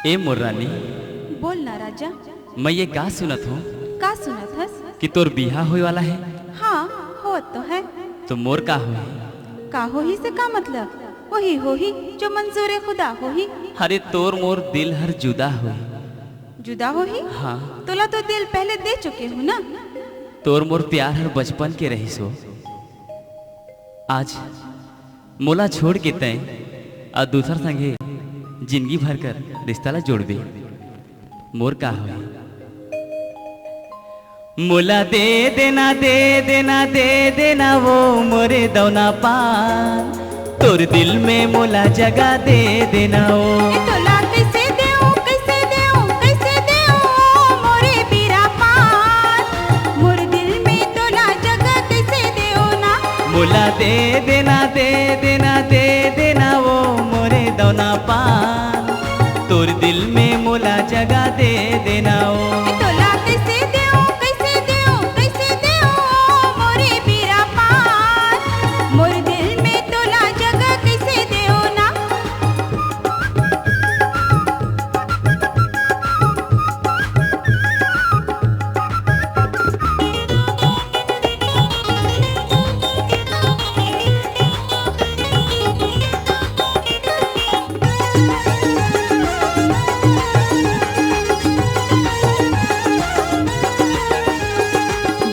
ए मोर रानी, बोल ना राजा। मैं ये गा सुनत हूँ का सुनत हस? कि तोर बिहा होए वाला है। हाँ हो तो है। तो मोर का होए? का हो ही से का मतलब? वही हो ही जो मंजूर खुदा हो ही। अरे तोर मोर दिल हर जुदा होए। जुदा हो ही? हाँ, तोला तो दिल पहले दे चुके हूँ ना। तोर मोर प्यार हर बचपन के रही सो। आज मोला छोड़ के तय और दूसर संगे जिंदगी भर कर रिश्ता ला जोड़बे। मोर का होए? मोला दे देना दे देना दे देना वो मोरे दौना पान, तोर दिल में मोला जगह दे देना वो। तोला कैसे देऊं कैसे देऊं कैसे देऊं मोरे बीरा पान, मोर दिल में तोला जगह कैसे देओ ना। मोला दे देना दे देना दे देना वो मोरे दौना पान, तोर दिल में मोला जगह दे देना वो। तोला कैसे देऊं कैसे देऊं कैसे देऊं मोरे बीरा पान, मोर दिल में तोला जगह कैसे देओ ना।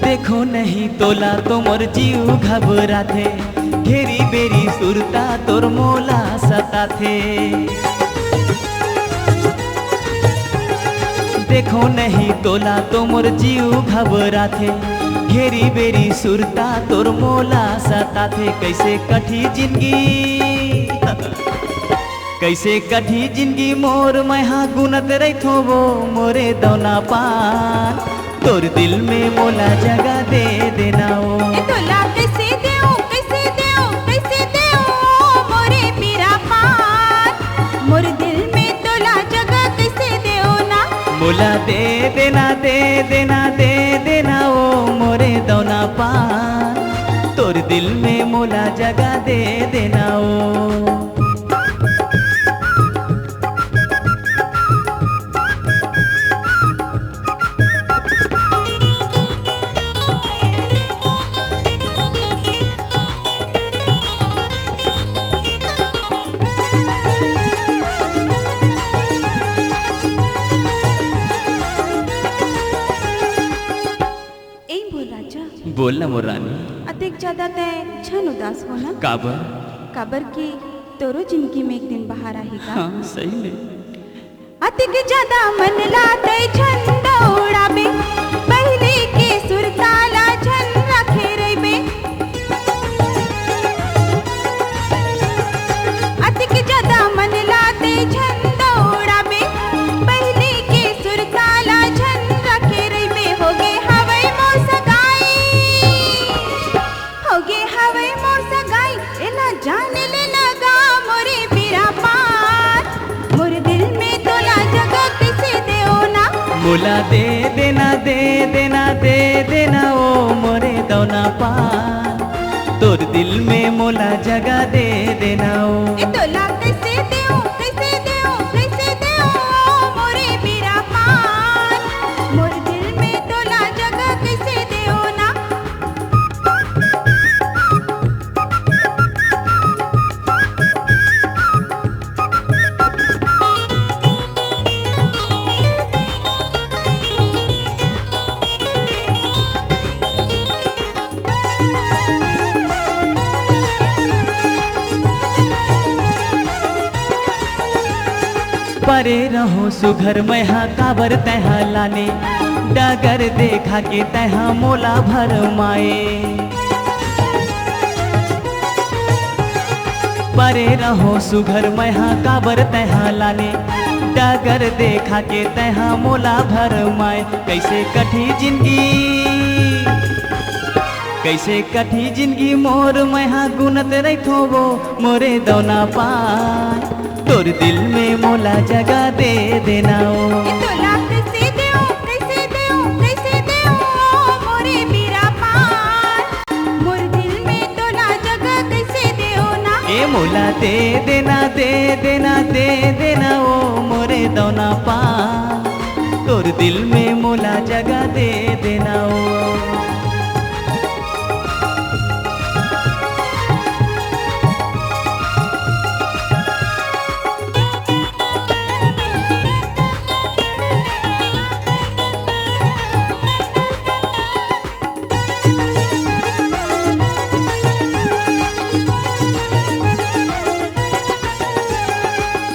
देखो नहीं तोला तो मोर जीव घबराथे, घेरी बेरी सुरता तोर मोला सताथे। देखो नहीं तोला तो मोर जीव घबराथे, घेरी बेरी सुरता तोर मोला सताथे। कैसे कठी जिंदगी कैसे कठी जिंदगी मोर मैहा गुनत रहिथो वो मोरे दौना पान, तोर दिल में मोला जगह दे देना वो। तोला कैसे देऊं कैसे देऊं कैसे देऊं मोरे बीरा पान, मोर दिल में तोला जगह कैसे देओ ना। मोला दे देना दे देना दे देना वो मोरे दौना पान, तोर दिल में मोला जगह दे देना वो। बोल ना मोर रानी। अधिक ज्यादा तय छन उदास हो ना। काबर? काबर की तोरो जिंदगी में एक दिन बाहर आएगा। हाँ सही में। अधिक ज्यादा मन लाते छन दौड़ाबे, पहले के सुर ताला छन रखे रहिबे। अधिक ज्यादा मन लाते छन दौड़ाबे, पहले के सुर ताला छन रखे रहिबे। होगे हवै मोर सगाई, होगे हवै मोर सगाई, एला जान ले लगा मोरे बीरा पान, मोर दिल में तोला जगह कैसे देओ ना। मोला दे देना दे देना दे देना वो मोरे दौना पान, तोर दिल में मोला जगह दे देना वो। तोला कैसे देऊं कैसे देऊं कैसे देऊं मोरे बीरा पान, मोर दिल में तोला जगह कैसे देओ ना। परे रहो सुघर मैहा काबर तहा लाने, डगर देखा के तहा मोला भर माए। परे रहो सुघर मैहा काबर तहा लाने, डगर देखा के तहा मोला भर माए। कैसे कठी जिंदगी कैसे कठी जिंदगी मोर मैहा गुनत रहिथो वो मोरे दौना पान, तोर दिल में मोला जगह दे देना वो। तोला कैसे देऊं कैसे देऊं कैसे देऊं मोरे बीरा पान, मोर दिल में तोला जगह कैसे देओ ना। ए मोला दे देना दे देना दे देना वो मोरे मोरे दौना पा तोर दिल में मोला जगह दे देना ओ।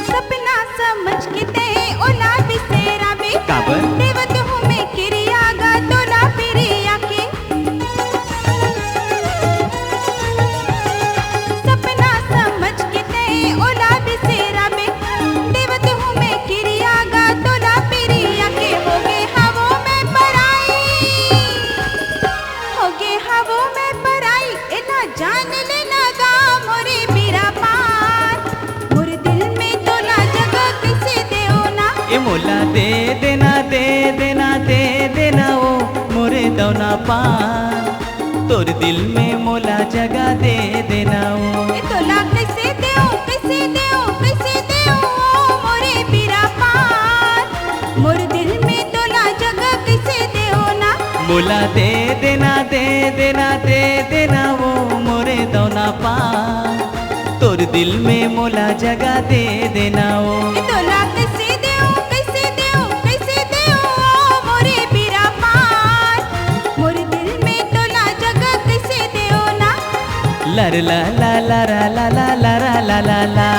सपना समझ के ते ओला बिसेरा बे काबर देवत हूँ मैं किरिया गा तोला पिरिया के सपना समझ के ते ओला बिसेरा बे देवत हूँ मैं किरिया गा तोला पिरिया के होगे हवों में पराई इना जान लेना गा मोरे बीरा पार मोरे दिल में तोला जगह कैसे देओ ना ए मोला दे देना दे देना दे देना ओ मोरे दौना पा तोर दिल में मोला जगह दे देना ओ। ए तोला कैसे देओ मोरे बीरा पार मोरे दिल में तोला जगह कैसे देओ ना मोला दे देना दे देना दे देना वो मोरे दौना पा तोर दिल में मोला जगह दे देना ओ। ए तोला कैसे देओ मोरे बीरा पार मोरे दिल में तोला जगह कैसे देओ ना लर ला ला ला ला ला ला ला ला ला ला